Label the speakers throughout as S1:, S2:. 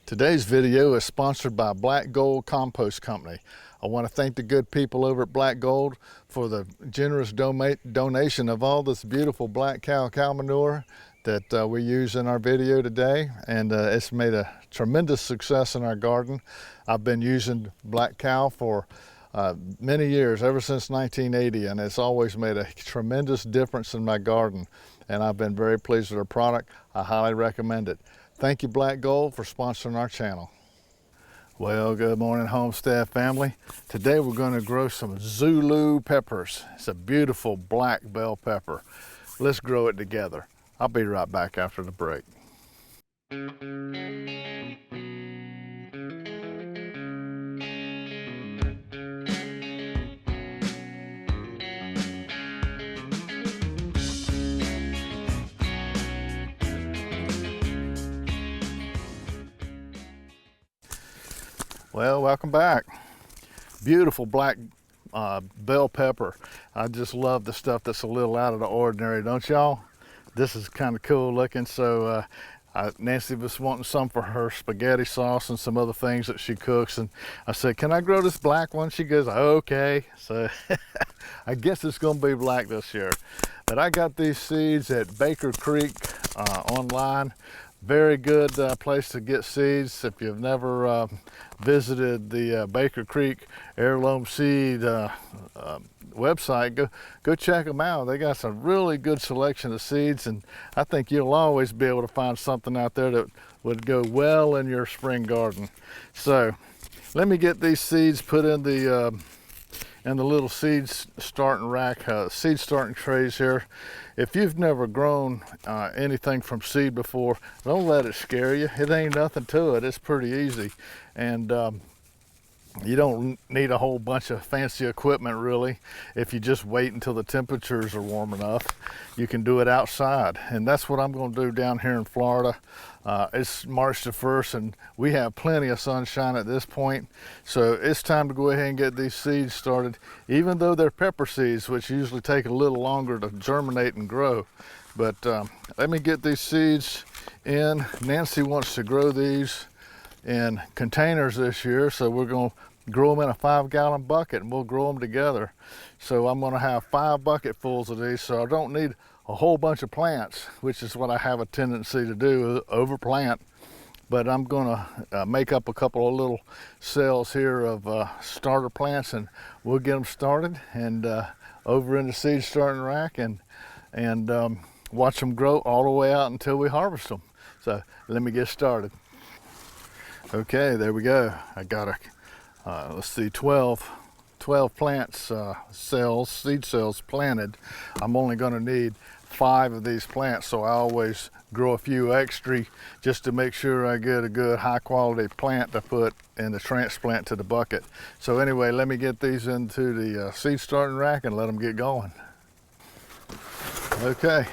S1: Today's video is sponsored by Black Gold Compost Company. I want to thank the good people over at Black Gold for the generous donation of all this beautiful black cow manure that we use in our video today, and it's made a tremendous success in our garden. I've been using black cow for many years, ever since 1980, and it's always made a tremendous difference in my garden, and I've been very pleased with our product. I highly recommend it. Thank you, Black Gold, for sponsoring our channel. Well, good morning, Homestead family. Today we're going to grow some Zulu peppers. It's a beautiful black bell pepper. Let's grow it together. I'll be right back after the break. Well, welcome back. Beautiful black bell pepper. I just love the stuff that's a little out of the ordinary, don't y'all? This is kind of cool looking. So Nancy was wanting some for her spaghetti sauce and some other things that she cooks, and I said, can I grow this black one? She goes, okay. So I guess it's gonna be black this year. But I got these seeds at Baker Creek online. Very good place to get seeds. If you've never visited the Baker Creek heirloom seed website, go check them out. They got some really good selection of seeds, and I think you'll always be able to find something out there that would go well in your spring garden. So let me get these seeds put in the little seed starting rack, seed starting trays here. If you've never grown anything from seed before, don't let it scare you. It ain't nothing to it. It's pretty easy. And you don't need a whole bunch of fancy equipment really. If you just wait until the temperatures are warm enough, you can do it outside. And that's what I'm going to do down here in Florida. It's March the 1st and we have plenty of sunshine at this point. So it's time to go ahead and get these seeds started, even though they're pepper seeds, which usually take a little longer to germinate and grow. But let me get these seeds in. Nancy wants to grow these in containers this year, so we're going to grow them in a 5-gallon bucket and we'll grow them together. So I'm going to have 5 bucketfuls of these, so I don't need a whole bunch of plants, which is what I have a tendency to do, overplant. But I'm going to make up a couple of little cells here of starter plants, and we'll get them started and over in the seed starting rack and watch them grow all the way out until we harvest them. So let me get started. Okay, there we go. I got let's see, 12 plants, seed cells planted. I'm only going to need 5 of these plants, so I always grow a few extra just to make sure I get a good high quality plant to put in the transplant to the bucket. So anyway, let me get these into the seed starting rack and let them get going. Okay,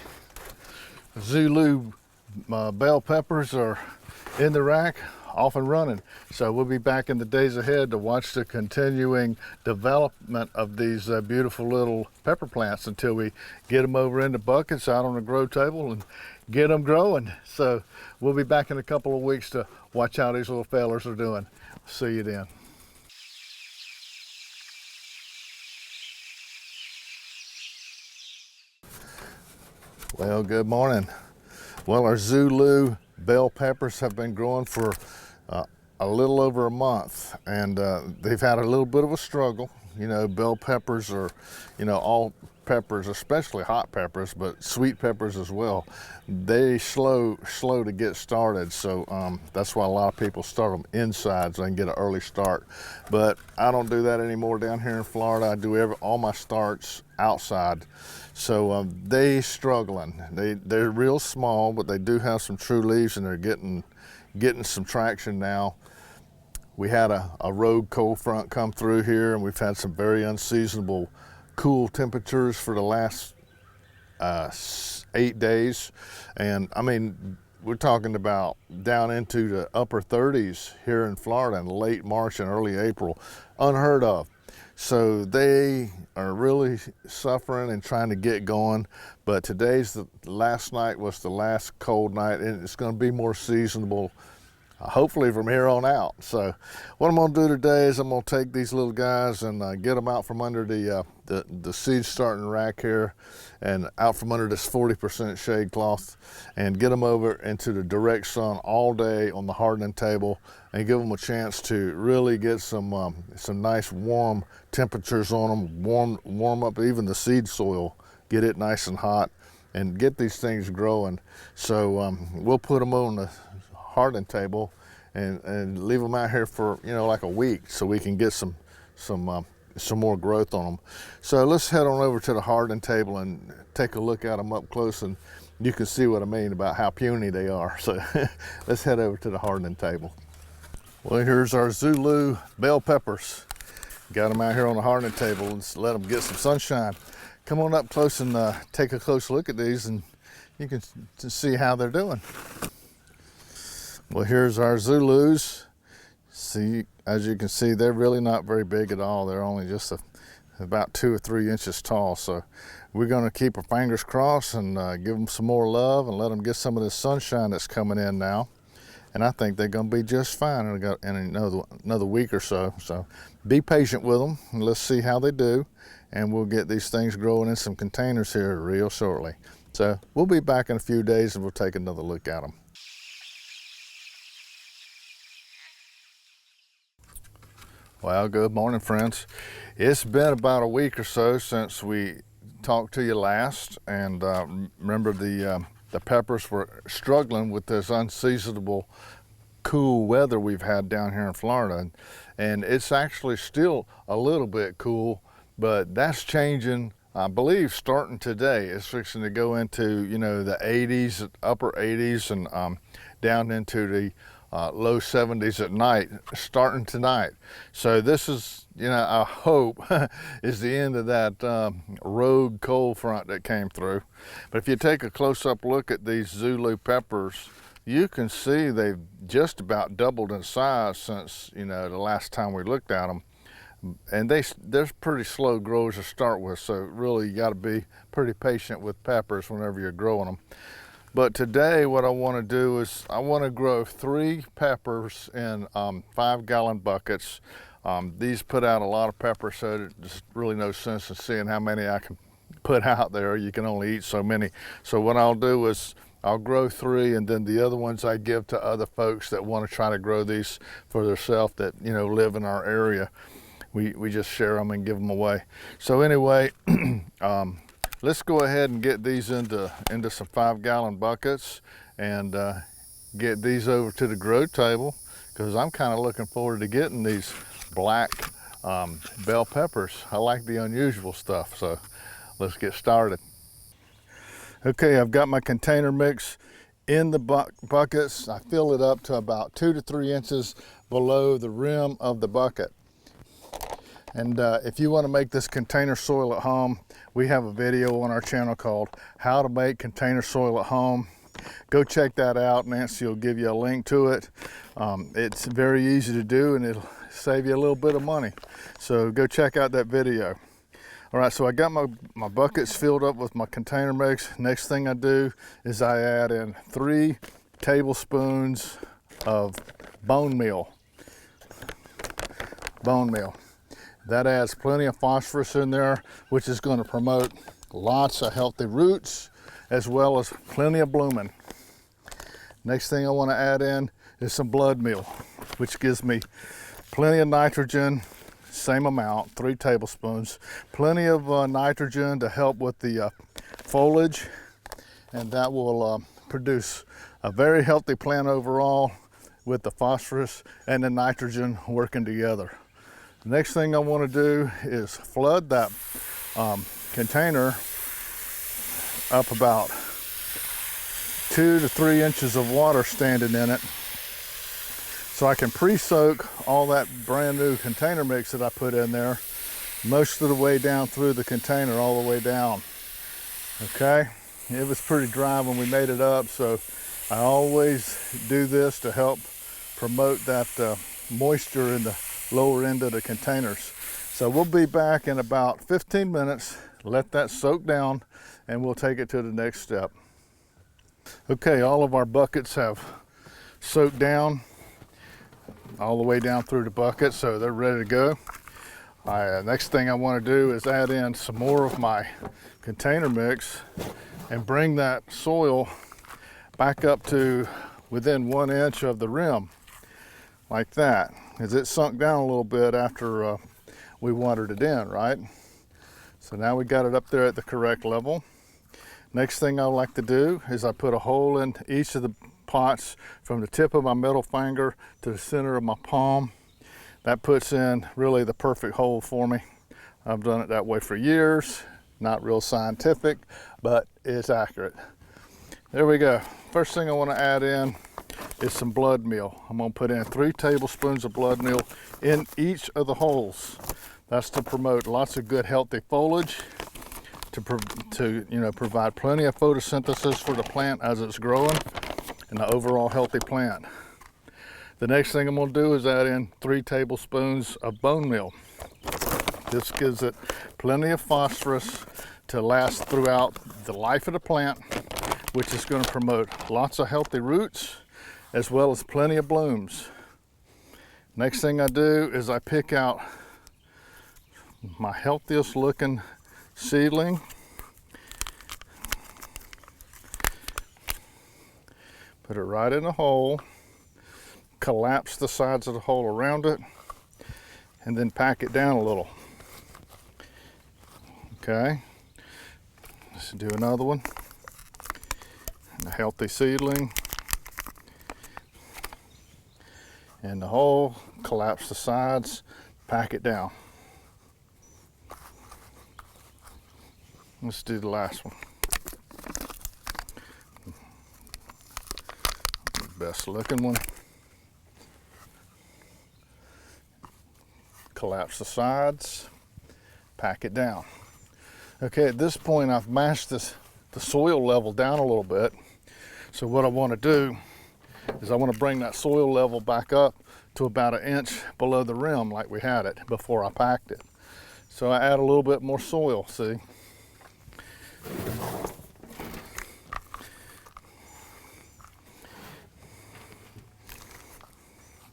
S1: Zulu bell peppers are in the rack, off and running. So we'll be back in the days ahead to watch the continuing development of these beautiful little pepper plants until we get them over into buckets out on the grow table and get them growing. So we'll be back in a couple of weeks to watch how these little fellers are doing. See you then. Well, good morning. Well, our Zulu bell peppers have been growing for a little over a month, and they've had a little bit of a struggle. You know, bell peppers are, you know, all peppers, especially hot peppers, but sweet peppers as well. They slow to get started, so that's why a lot of people start them inside so they can get an early start. But I don't do that anymore down here in Florida. I do all my starts outside. So they struggling. They're real small, but they do have some true leaves, and they're getting some traction now. We had a rogue cold front come through here, and we've had some very unseasonable cool temperatures for the last 8 days. And I mean, we're talking about down into the upper 30s here in Florida in late March and early April. Unheard of. So they are really suffering and trying to get going. But last night was the last cold night, and it's going to be more seasonable hopefully from here on out. So what I'm going to do today is I'm going to take these little guys and get them out from under the seed starting rack here, and out from under this 40% shade cloth, and get them over into the direct sun all day on the hardening table, and give them a chance to really get some nice warm temperatures on them, warm up even the seed soil, get it nice and hot, and get these things growing. So we'll put them on the hardening table and leave them out here for, you know, like a week, so we can get some more growth on them. So let's head on over to the hardening table and take a look at them up close, and you can see what I mean about how puny they are. So let's head over to the hardening table. Well, here's our Zulu bell peppers. Got them out here on the hardening table and let them get some sunshine. Come on up close and take a close look at these, and you can see how they're doing. Well, here's our Zulus. See, as you can see, they're really not very big at all. They're only just about 2 or 3 inches tall. So we're going to keep our fingers crossed and give them some more love and let them get some of this sunshine that's coming in now. And I think they're going to be just fine in another week or so. So be patient with them and let's see how they do. And we'll get these things growing in some containers here real shortly. So we'll be back in a few days and we'll take another look at them. Well, good morning, friends. It's been about a week or so since we talked to you last, and remember the peppers were struggling with this unseasonable cool weather we've had down here in Florida, and it's actually still a little bit cool, but that's changing. I believe starting today, it's fixing to go into, you know, the 80s, upper 80s, and down into the low 70s at night, starting tonight. So this is, you know, I hope is the end of that rogue cold front that came through. But if you take a close-up look at these Zulu peppers, you can see they've just about doubled in size since, you know, the last time we looked at them. And they're pretty slow growers to start with, so really you got to be pretty patient with peppers whenever you're growing them. But today what I want to do is I want to grow 3 peppers in 5-gallon buckets. These put out a lot of peppers, so there's really no sense in seeing how many I can put out there. You can only eat so many. So what I'll do is I'll grow 3, and then the other ones I give to other folks that want to try to grow these for themselves that, you know, live in our area. We just share them and give them away. So anyway, let's go ahead and get these into some 5-gallon buckets and get these over to the grow table, because I'm kind of looking forward to getting these black bell peppers. I like the unusual stuff, so let's get started. Okay, I've got my container mix in the buckets. I fill it up to about 2 to 3 inches below the rim of the bucket. And if you want to make this container soil at home, we have a video on our channel called How to Make Container Soil at Home. Go check that out. Nancy will give you a link to it. It's very easy to do, and it'll save you a little bit of money. So go check out that video. All right, so I got my buckets filled up with my container mix. Next thing I do is I add in 3 tablespoons of bone meal. That adds plenty of phosphorus in there, which is going to promote lots of healthy roots as well as plenty of blooming. Next thing I want to add in is some blood meal, which gives me plenty of nitrogen, same amount, 3 tablespoons. Plenty of nitrogen to help with the foliage, and that will produce a very healthy plant overall with the phosphorus and the nitrogen working together. The next thing I want to do is flood that container up about 2 to 3 inches of water standing in it, so I can pre-soak all that brand new container mix that I put in there most of the way down through the container, all the way down. Okay, it was pretty dry when we made it up, so I always do this to help promote that moisture in the lower end of the containers. So we'll be back in about 15 minutes, let that soak down, and we'll take it to the next step. Okay, all of our buckets have soaked down. all the way down through the bucket, so they're ready to go. Next thing I want to do is add in some more of my container mix and bring that soil back up to within 1 inch of the rim, like that, as it sunk down a little bit after we watered it in, right? So now we got it up there at the correct level. Next thing I like to do is I put a hole in each of the pots from the tip of my middle finger to the center of my palm. That puts in really the perfect hole for me. I've done it that way for years. Not real scientific, but it's accurate. There we go. First thing I want to add in is some blood meal. I'm going to put in 3 tablespoons of blood meal in each of the holes. That's to promote lots of good healthy foliage, to provide plenty of photosynthesis for the plant as it's growing, and the overall healthy plant. The next thing I'm going to do is add in 3 tablespoons of bone meal. This gives it plenty of phosphorus to last throughout the life of the plant, which is going to promote lots of healthy roots as well as plenty of blooms. Next thing I do is I pick out my healthiest looking seedling. Put it right in the hole. Collapse the sides of the hole around it, and then pack it down a little. Okay, let's do another one. A healthy seedling in the hole, collapse the sides, pack it down. Let's do the last one. Best looking one. Collapse the sides, pack it down. Okay, at this point I've mashed the soil level down a little bit. So what I want to do is I want to bring that soil level back up to about 1 inch below the rim like we had it before I packed it. So I add a little bit more soil, see?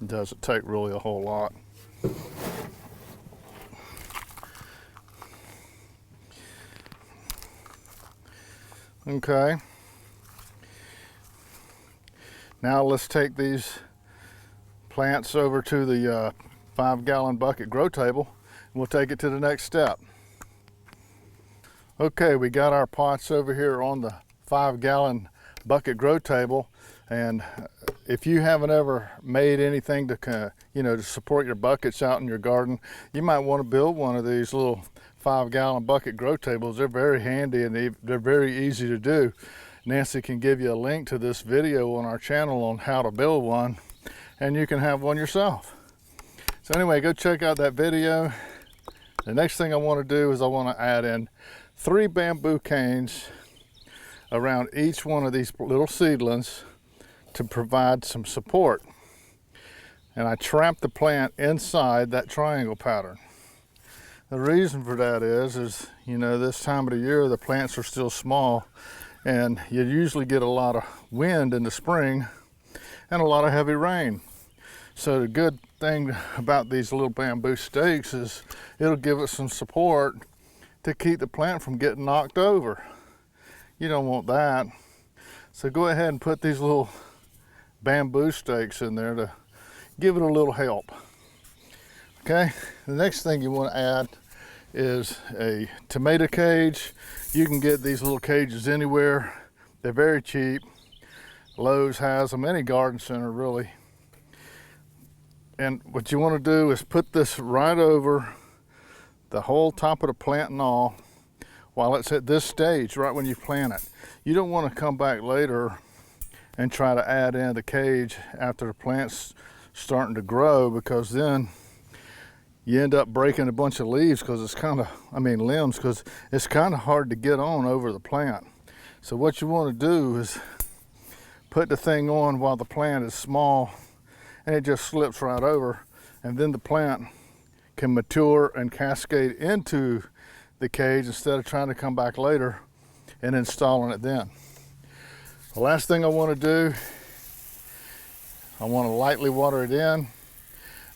S1: It doesn't take really a whole lot. Okay, now let's take these plants over to the 5-gallon bucket grow table, and we'll take it to the next step. Okay, we got our pots over here on the 5-gallon bucket grow table, and if you haven't ever made anything to to support your buckets out in your garden, you might want to build one of these little 5-gallon bucket grow tables. They're very handy and they're very easy to do. Nancy can give you a link to this video on our channel on how to build one, and you can have one yourself. So anyway, go check out that video. The next thing I want to do is I want to add in 3 bamboo canes around each one of these little seedlings to provide some support. And I trap the plant inside that triangle pattern. The reason for that is this time of the year the plants are still small, and you usually get a lot of wind in the spring and a lot of heavy rain. So the good thing about these little bamboo stakes is it'll give it some support to keep the plant from getting knocked over. You don't want that. So go ahead and put these little bamboo stakes in there to give it a little help. Okay, the next thing you want to add is a tomato cage. You can get these little cages anywhere. They're very cheap. Lowe's has them, any garden center really. And what you want to do is put this right over the whole top of the plant and all while it's at this stage, right when you plant it. You don't want to come back later and try to add in the cage after the plant's starting to grow, because then you end up breaking a bunch of leaves because it's limbs, because it's kind of hard to get on over the plant. So what you want to do is put the thing on while the plant is small, and it just slips right over, and then the plant can mature and cascade into the cage instead of trying to come back later and installing it then. The last thing I want to do, I want to lightly water it in.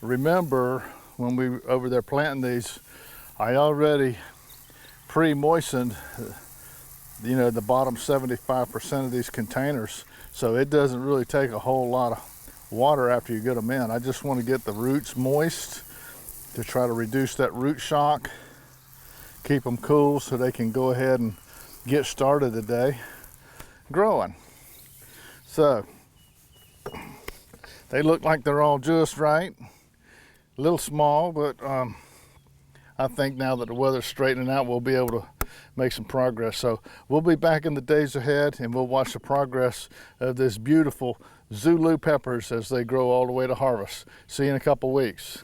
S1: remember when we were over there planting these, I already pre-moistened, the bottom 75% of these containers. So it doesn't really take a whole lot of water after you get them in. I just want to get the roots moist to try to reduce that root shock, keep them cool so they can go ahead and get started today growing. So they look like they're all just right, a little small, but I think now that the weather's straightening out, we'll be able to make some progress. So we'll be back in the days ahead and we'll watch the progress of this beautiful Zulu peppers as they grow all the way to harvest. See you in a couple weeks.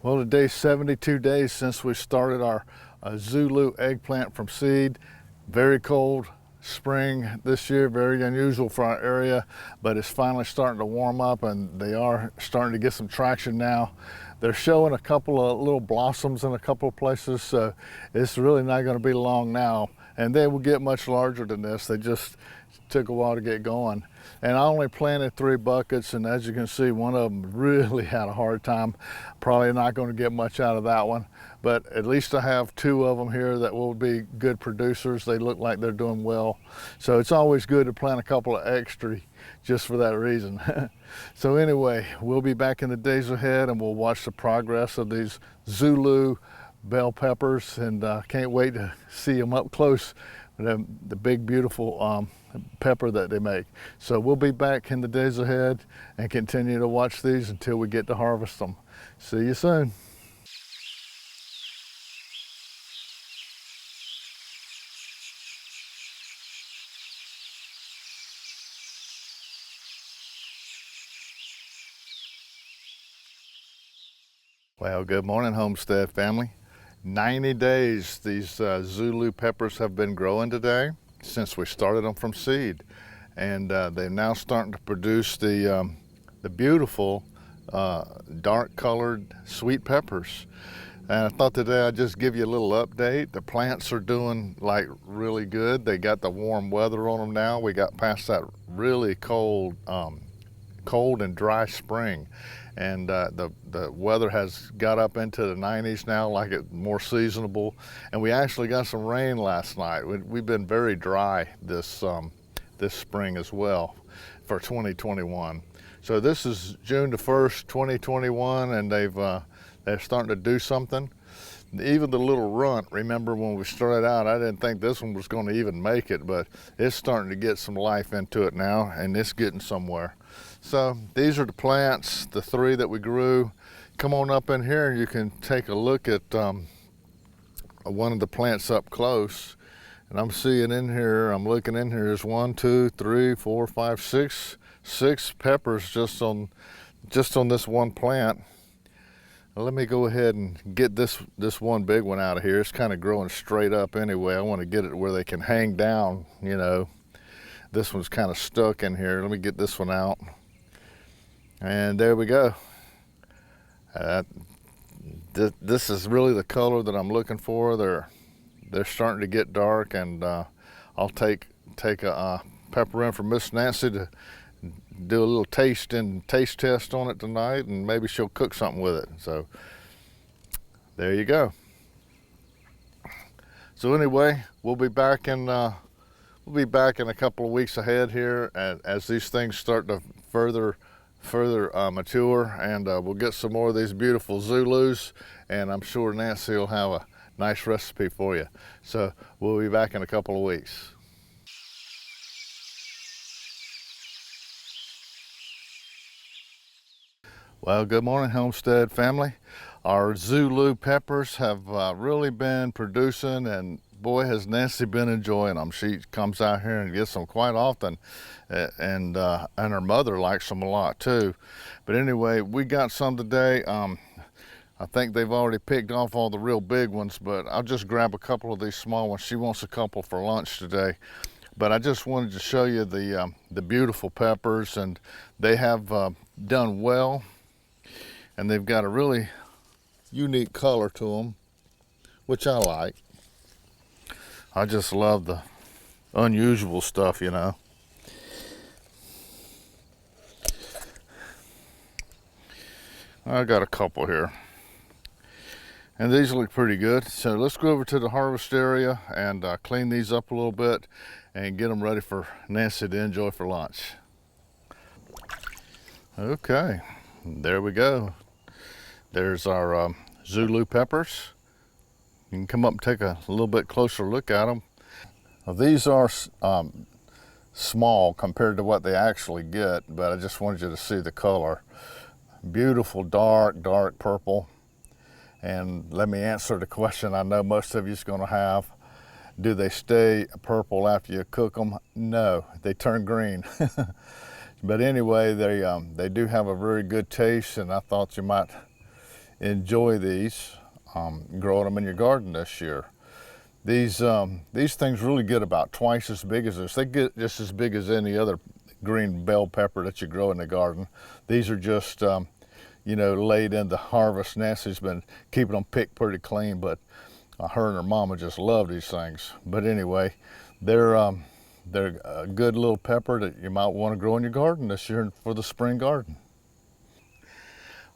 S1: Well, today's 72 days since we started our Zulu eggplant from seed. Very cold spring this year, very unusual for our area, but it's finally starting to warm up and they are starting to get some traction now. They're showing a couple of little blossoms in a couple of places, so it's really not going to be long now. And they will get much larger than this. They just took a while to get going. And I only planted 3 buckets, and as you can see, one of them really had a hard time. Probably not going to get much out of that one, but at least I have 2 of them here that will be good producers. They look like they're doing well. So it's always good to plant a couple of extra just for that reason. So anyway, we'll be back in the days ahead and we'll watch the progress of these Zulu bell peppers, and can't wait to see them up close, the big beautiful pepper that they make. So we'll be back in the days ahead and continue to watch these until we get to harvest them. See you soon. Well, good morning, Homestead family. 90 days these Zulu peppers have been growing today since we started them from seed, and they're now starting to produce the beautiful dark colored sweet peppers. And I thought today I'd just give you a little update. The plants are doing like really good. They got the warm weather on them now. We got past that really cold and dry spring, and the weather has got up into the 90s now, like it's more seasonable. And we actually got some rain last night. We've been very dry this spring as well for 2021. So this is June the 1st, 2021, and they're starting to do something. Even the little runt, remember when we started out, I didn't think this one was going to even make it, but it's starting to get some life into it now, and it's getting somewhere. So these are the plants, the 3 that we grew. Come on up in here and you can take a look at one of the plants up close. And I'm seeing in here, I'm looking in here, there's 1, 2, 3, 4, 5, 6 peppers just on this one plant. Now let me go ahead and get this one big one out of here. It's kind of growing straight up anyway. I want to get it where they can hang down, This one's kind of stuck in here. Let me get this one out. And there we go. This is really the color that I'm looking for. They're starting to get dark, and I'll take a pepper in from Miss Nancy to do a little taste test on it tonight, and maybe she'll cook something with it. So there you go. So anyway, we'll be back in a couple of weeks ahead here as these things start to further mature, and we'll get some more of these beautiful Zulus, and I'm sure Nancy will have a nice recipe for you. So we'll be back in a couple of weeks. Well, good morning, Homestead family. Our Zulu peppers have really been producing, and boy, has Nancy been enjoying them. She comes out here and gets them quite often, and her mother likes them a lot too. But anyway, we got some today. I think they've already picked off all the real big ones, but I'll just grab a couple of these small ones. She wants a couple for lunch today. But I just wanted to show you the beautiful peppers, and they have done well, and they've got a really unique color to them, which I like. I just love the unusual stuff, I got a couple here. And these look pretty good. So let's go over to the harvest area and clean these up a little bit and get them ready for Nancy to enjoy for lunch. Okay, there we go. There's our Zulu peppers. You can come up and take a little bit closer look at them. Now, these are small compared to what they actually get, but I just wanted you to see the color. Beautiful dark purple. And let me answer the question I know most of you is going to have. Do they stay purple after you cook them? No, they turn green. But anyway, they do have a very good taste, and I thought you might enjoy these, growing them in your garden this year. These things really get about twice as big as this. They get just as big as any other green bell pepper that you grow in the garden. These are just you know, late into harvest. Nancy's been keeping them picked pretty clean, but her and her mama just love these things. But anyway, they're a good little pepper that you might want to grow in your garden this year for the spring garden.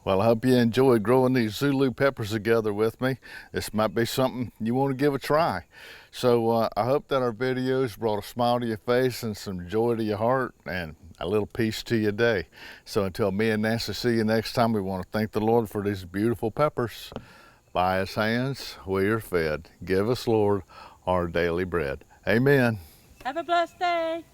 S1: Well, I hope you enjoyed growing these Zulu peppers together with me. This might be something you want to give a try. So I hope that our videos brought a smile to your face and some joy to your heart and a little peace to your day. So until me and Nancy see you next time, we want to thank the Lord for these beautiful peppers. By his hands we are fed. Give us, Lord, our daily bread. Amen.
S2: Have a blessed day.